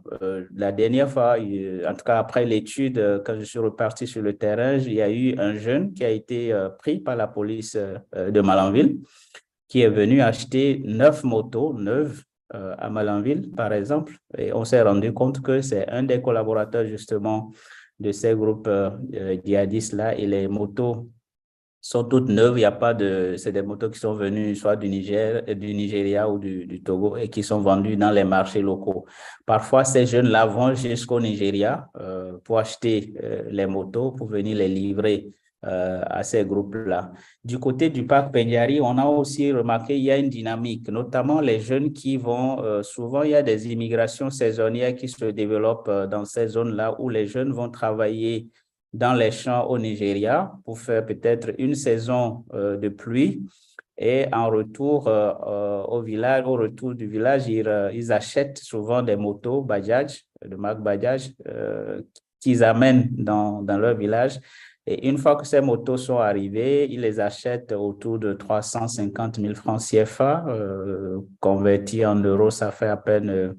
La dernière fois, en tout cas après l'étude, quand je suis reparti sur le terrain, il y a eu un jeune qui a été pris par la police de Malanville, qui est venu acheter 9 motos neuves à Malanville, par exemple. Et on s'est rendu compte que c'est un des collaborateurs justement de ces groupes djihadistes-là et les motos sont toutes neuves. Il y a pas de, c'est des motos qui sont venues soit du Niger, du Nigeria ou du Togo et qui sont vendues dans les marchés locaux. Parfois, ces jeunes-là vont jusqu'au Nigeria pour acheter les motos, pour venir les livrer à ces groupes-là. Du côté du parc Peñari, on a aussi remarqué qu'il y a une dynamique, notamment les jeunes qui vont, souvent il y a des immigrations saisonnières qui se développent dans ces zones-là où les jeunes vont travailler dans les champs au Nigeria pour faire peut-être une saison de pluie. Et en retour au retour du village, ils achètent souvent des motos Bajaj, de marque Bajaj, qu'ils amènent dans leur village. Et une fois que ces motos sont arrivées, ils les achètent autour de 350 000 francs CFA. Convertis en euros, ça fait à peine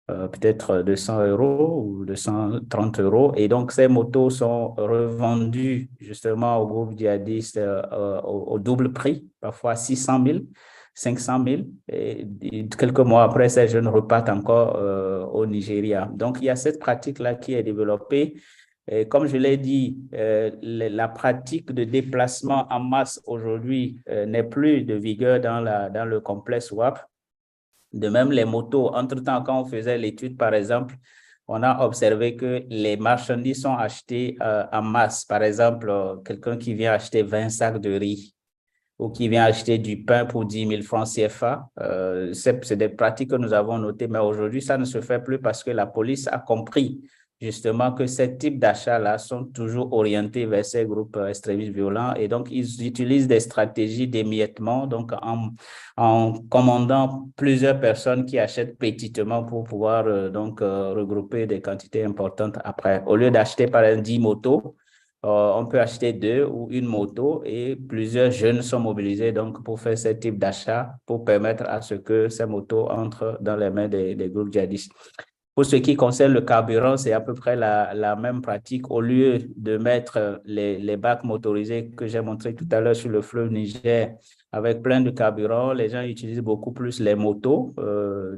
peut-être 200 euros ou 230 euros. Et donc, ces motos sont revendues justement au groupe djihadiste au double prix, parfois 600 000, 500 000. Et quelques mois après, ces jeunes repartent encore au Nigeria. Donc, il y a cette pratique-là qui est développée. Et comme je l'ai dit, la pratique de déplacement en masse aujourd'hui n'est plus de vigueur dans le complexe WAP. De même, les motos, entre-temps, quand on faisait l'étude, par exemple, on a observé que les marchandises sont achetées en masse. Par exemple, quelqu'un qui vient acheter 20 sacs de riz ou qui vient acheter du pain pour 10 000 francs CFA. C'est des pratiques que nous avons notées, mais aujourd'hui, ça ne se fait plus parce que la police a compris justement que ces types d'achats-là sont toujours orientés vers ces groupes extrémistes violents et donc ils utilisent des stratégies d'émiettement, donc en commandant plusieurs personnes qui achètent petitement pour pouvoir regrouper des quantités importantes après. Au lieu d'acheter par exemple 10 motos, on peut acheter 2 ou une moto et plusieurs jeunes sont mobilisés donc pour faire ce type d'achat pour permettre à ce que ces motos entrent dans les mains des groupes djihadistes. Pour ce qui concerne le carburant, c'est à peu près la même pratique. Au lieu de mettre les bacs motorisés que j'ai montré tout à l'heure sur le fleuve Niger avec plein de carburant, les gens utilisent beaucoup plus les motos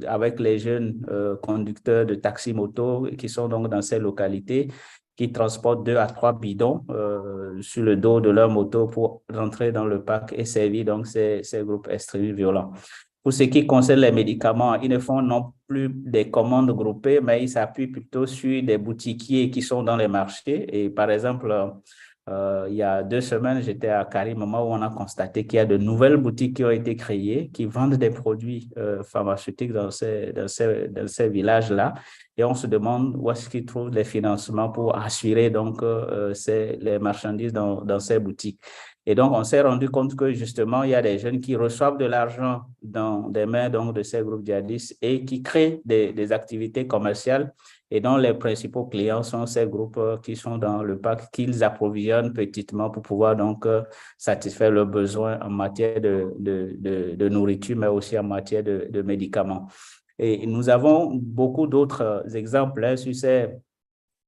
avec les jeunes conducteurs de taxi-moto qui sont donc dans ces localités qui transportent 2 à 3 bidons sur le dos de leur moto pour rentrer dans le parc et servir donc ces groupes extrémistes violents. Pour ce qui concerne les médicaments, ils ne font non plus des commandes groupées, mais ils s'appuient plutôt sur des boutiquiers qui sont dans les marchés. Et par exemple, il y a 2 semaines, j'étais à Karimama où on a constaté qu'il y a de nouvelles boutiques qui ont été créées, qui vendent des produits pharmaceutiques dans ces villages-là. Et on se demande où est-ce qu'ils trouvent les financements pour assurer donc les marchandises dans ces boutiques. Et donc, on s'est rendu compte que justement, il y a des jeunes qui reçoivent de l'argent dans des mains donc, de ces groupes djihadistes et qui créent des activités commerciales et dont les principaux clients sont ces groupes qui sont dans le parc, qu'ils approvisionnent petitement pour pouvoir donc satisfaire leurs besoins en matière de nourriture, mais aussi en matière de médicaments. Et nous avons beaucoup d'autres exemples sur ces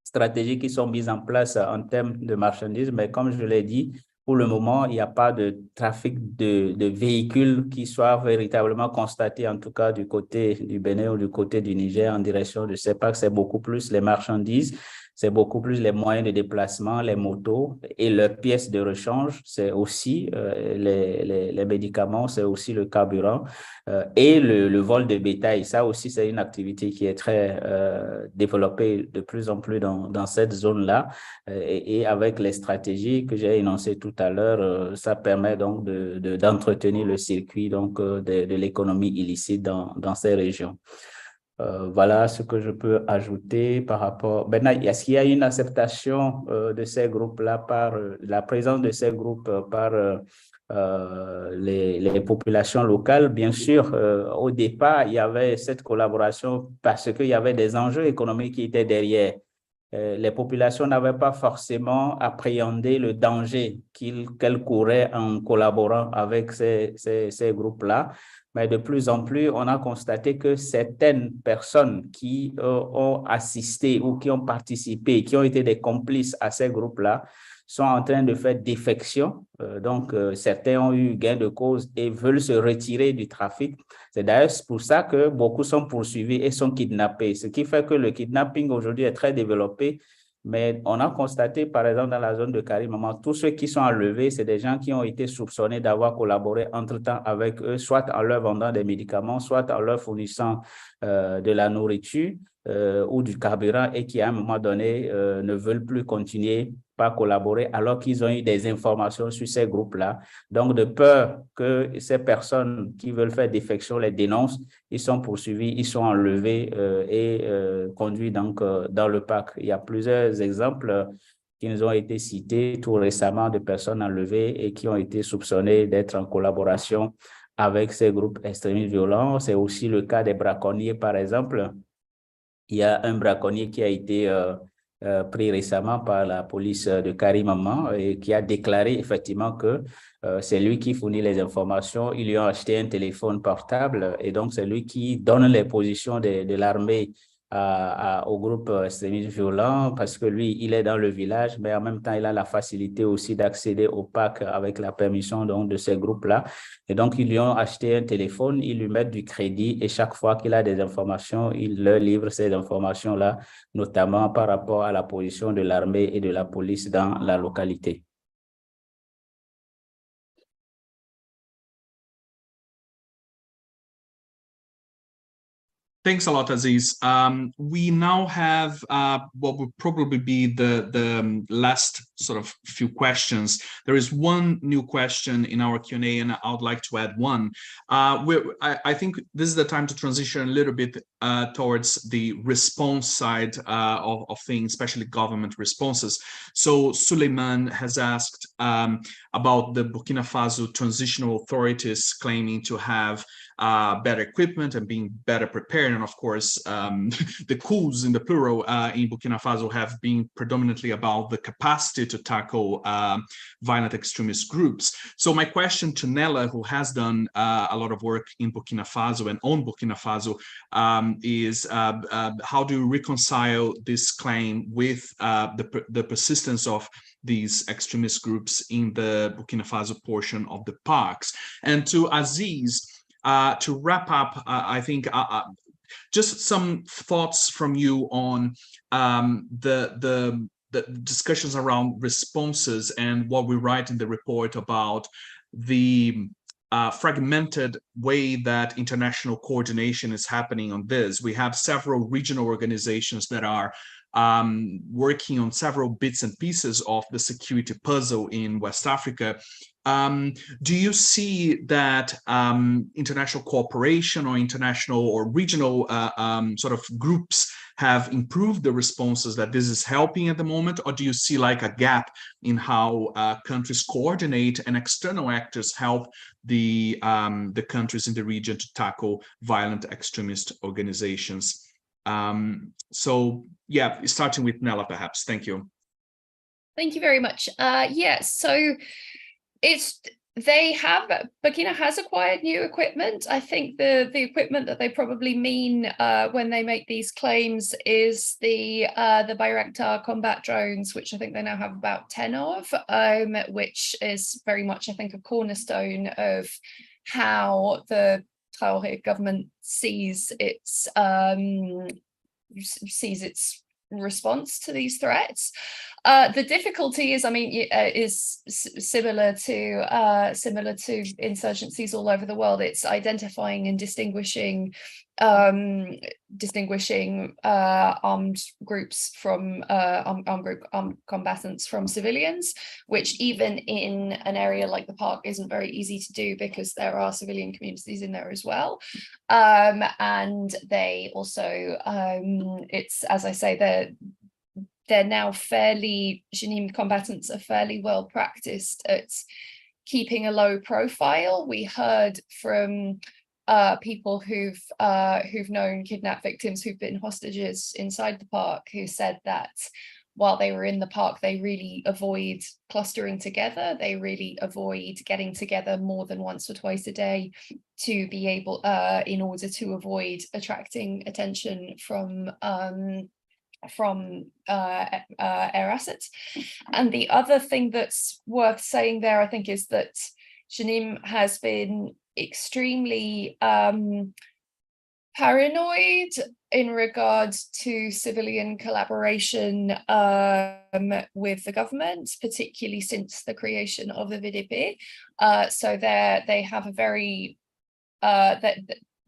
stratégies qui sont mises en place en termes de marchandises, mais comme je l'ai dit, Pour le moment, il n'y a pas de trafic de véhicules qui soit véritablement constaté, en tout cas du côté du Bénin ou du côté du Niger en direction de ces parcs. C'est beaucoup plus les marchandises, c'est beaucoup plus les moyens de déplacement, les motos et leurs pièces de rechange. C'est aussi les médicaments, c'est aussi le carburant et le vol de bétail. Ça aussi, c'est une activité qui est très développée de plus en plus dans cette zone-là. Et avec les stratégies que j'ai énoncées tout à l'heure, ça permet donc d'entretenir le circuit donc, de l'économie illicite dans ces régions. Voilà ce que je peux ajouter par rapport. Maintenant, est-ce qu'il y a une acceptation de ces groupes-là par la présence de ces groupes par les populations locales? Bien sûr, au départ, il y avait cette collaboration parce qu'il y avait des enjeux économiques qui étaient derrière. Les populations n'avaient pas forcément appréhendé le danger qu'elles couraient en collaborant avec ces groupes-là. Mais de plus en plus, on a constaté que certaines personnes qui ont assisté ou qui ont participé, qui ont été des complices à ces groupes-là, sont en train de faire défection. Donc, certains ont eu gain de cause et veulent se retirer du trafic. C'est d'ailleurs pour ça que beaucoup sont poursuivis et sont kidnappés, ce qui fait que le kidnapping aujourd'hui est très développé. Mais on a constaté, par exemple, dans la zone de Karimama, tous ceux qui sont enlevés, c'est des gens qui ont été soupçonnés d'avoir collaboré entre-temps avec eux, soit en leur vendant des médicaments, soit en leur fournissant de la nourriture ou du carburant et qui, à un moment donné, ne veulent plus continuer pas collaborer alors qu'ils ont eu des informations sur ces groupes-là. Donc, de peur que ces personnes qui veulent faire défection les dénoncent, ils sont poursuivis, ils sont enlevés et conduits donc dans le parc. Il y a plusieurs exemples qui nous ont été cités tout récemment de personnes enlevées et qui ont été soupçonnées d'être en collaboration avec ces groupes extrémistes violents. C'est aussi le cas des braconniers, par exemple. Il y a un braconnier qui a été pris récemment par la police de Karimama et qui a déclaré effectivement que c'est lui qui fournit les informations. Ils lui ont acheté un téléphone portable et donc c'est lui qui donne les positions de l'armée au groupe extrémiste violent parce que lui, il est dans le village, mais en même temps, il a la facilité aussi d'accéder au parc avec la permission donc, de ces groupes-là. Et donc, ils lui ont acheté un téléphone, ils lui mettent du crédit et chaque fois qu'il a des informations, il leur livre ces informations-là, notamment par rapport à la position de l'armée et de la police dans la localité. Thanks a lot, Aziz. We now have what would probably be the last sort of few questions. There is one new question in our Q&A, and I would like to add one. I think this is the time to transition a little bit towards the response side of things, especially government responses. So Suleiman has asked about the Burkina Faso transitional authorities claiming to have better equipment and being better prepared. And of course, the coups in the plural in Burkina Faso have been predominantly about the capacity to tackle violent extremist groups. So my question to Nella, who has done a lot of work in Burkina Faso and on Burkina Faso, is how do you reconcile this claim with the persistence of these extremist groups in the Burkina Faso portion of the parks? And to Aziz, to wrap up, I think just some thoughts from you on the discussions around responses and what we write in the report about the fragmented way that international coordination is happening on this. We have several regional organizations that are working on several bits and pieces of the security puzzle in West Africa. Do you see that international cooperation or international or regional sort of groups have improved the responses, that this is helping at the moment? Or do you see like a gap in how countries coordinate and external actors help the countries in the region to tackle violent extremist organizations? So yeah, starting with Nella, perhaps. Thank you. Thank you very much. Yeah, so it's Burkina has acquired new equipment. I think the equipment that they probably mean when they make these claims is the Bayraktar combat drones, which I think they now have about 10 of, which is very much, I think, a cornerstone of how the Traoré government sees its response to these threats. The difficulty is, I mean, is similar to insurgencies all over the world. It's identifying and distinguishing armed groups from armed combatants from civilians, which even in an area like the park isn't very easy to do because there are civilian communities in there as well. And they also, it's, as I say, they're now Jenim combatants are fairly well practiced at keeping a low profile. We heard from people who've known kidnapped victims who've been hostages inside the park, who said that while they were in the park, they really avoid clustering together. They really avoid getting together more than once or twice a day to be able, in order to avoid attracting attention from air assets. And the other thing that's worth saying there, I think, is that Jenim has been extremely paranoid in regards to civilian collaboration with the government, particularly since the creation of the VDP. So they have a very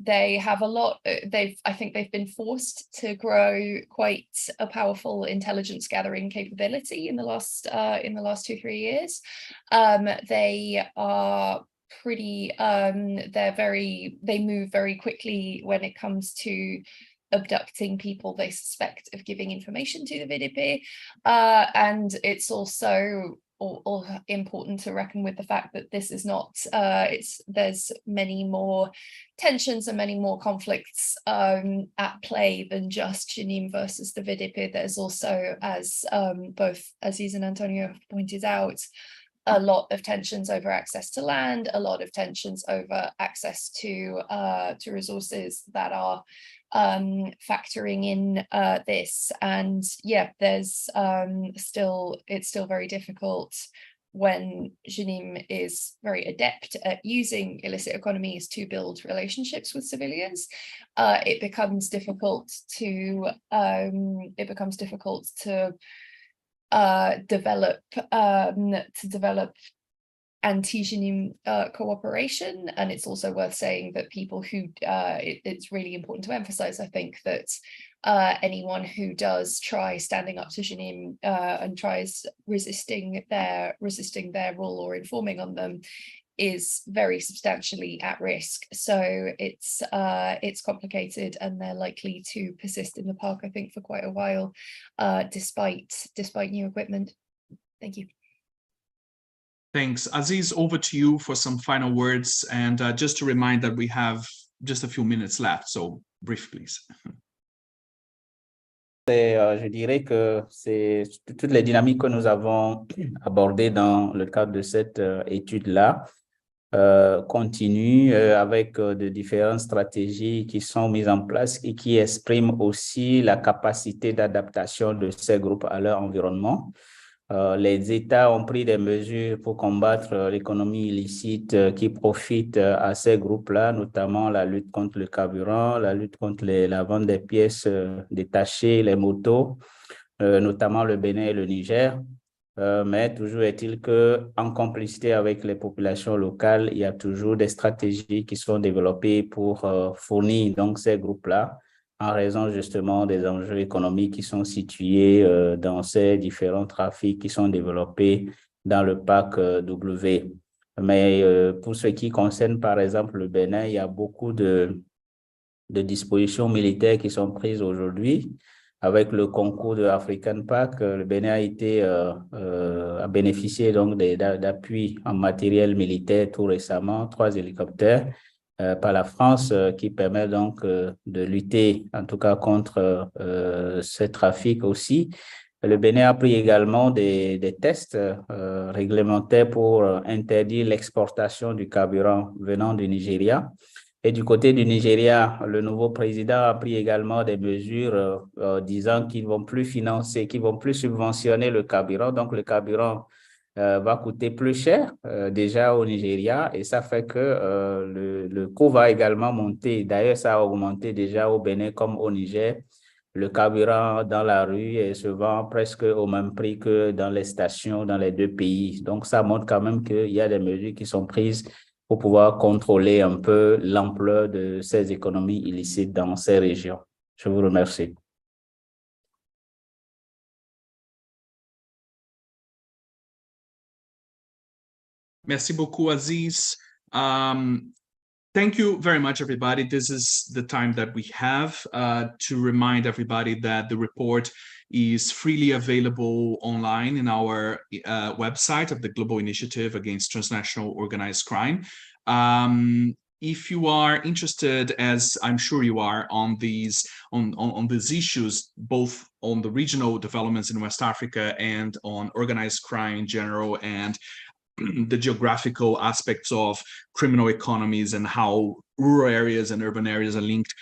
they have a lot. I think they've been forced to grow quite a powerful intelligence gathering capability in the last 2-3 years. They are pretty. They move very quickly when it comes to abducting people they suspect of giving information to the VDP, and it's also important to reckon with the fact that this is not there's many more tensions and many more conflicts at play than just Jenim versus the VDP. There's also, as both Aziz and Antonio have pointed out, a lot of tensions over access to land, a lot of tensions over access to resources that are factoring in this. And yeah, there's it's still very difficult when Jenim is very adept at using illicit economies to build relationships with civilians. It becomes difficult to develop anti-Jenim cooperation. And it's also worth saying that people who it's really important to emphasize, I think, that anyone who does try standing up to Jenim and tries resisting their rule or informing on them is very substantially at risk. So it's complicated, and they're likely to persist in the park, I think, for quite a while, despite new equipment. Thank you. Thanks. Aziz, over to you for some final words, and just to remind that we have just a few minutes left, so brief, please. Je dirais que c'est toutes les dynamiques que nous avons abordées dans le cadre de cette étude-là continuent avec de différentes stratégies qui sont mises en place et qui expriment aussi la capacité d'adaptation de ces groupes à leur environnement. Les États ont pris des mesures pour combattre l'économie illicite qui profite à ces groupes-là, notamment la lutte contre le carburant, la lutte contre la vente des pièces détachées, les motos, notamment le Bénin et le Niger. Mais toujours est-il qu'en complicité avec les populations locales, il y a toujours des stratégies qui sont développées pour fournir donc ces groupes-là, en raison justement des enjeux économiques qui sont situés dans ces différents trafics qui sont développés dans le parc W. Mais pour ce qui concerne par exemple le Bénin, il y a beaucoup de dispositions militaires qui sont prises aujourd'hui. Avec le concours de African Pack, le Bénin a bénéficié donc d'appui en matériel militaire tout récemment, 3 hélicoptères. Par la France qui permet donc de lutter en tout cas contre ce trafic aussi. Le Bénin a pris également des tests réglementaires pour interdire l'exportation du carburant venant du Nigeria. Et du côté du Nigeria, le nouveau président a pris également des mesures disant qu'ils ne vont plus financer, qu'ils ne vont plus subventionner le carburant. Donc, le carburant va coûter plus cher déjà au Nigeria et ça fait que le coût va également monter. D'ailleurs, ça a augmenté déjà au Bénin comme au Niger. Le carburant dans la rue se vend presque au même prix que dans les stations dans les deux pays. Donc, ça montre quand même qu'il y a des mesures qui sont prises pour pouvoir contrôler un peu l'ampleur de ces économies illicites dans ces régions. Je vous remercie. Merci beaucoup, Aziz. Thank you very much, everybody. This is the time that we have to remind everybody that the report is freely available online in our website of the Global Initiative Against Transnational Organized Crime. If you are interested, as I'm sure you are, on these issues, both on the regional developments in West Africa and on organized crime in general, and the geographical aspects of criminal economies and how rural areas and urban areas are linked.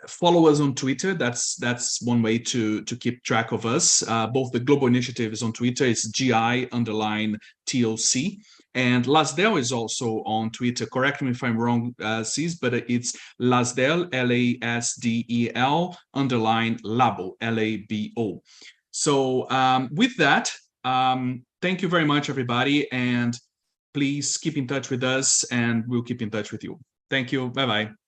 Follow us on Twitter. That's one way to keep track of us. Both the Global Initiative is on Twitter. It's GI_TOC. And Lasdel is also on Twitter. Correct me if I'm wrong, Cis, but it's Lasdel, LASDEL_Labo, LABO. So with that, thank you very much, everybody, and please keep in touch with us, and we'll keep in touch with you. Thank you. Bye-bye.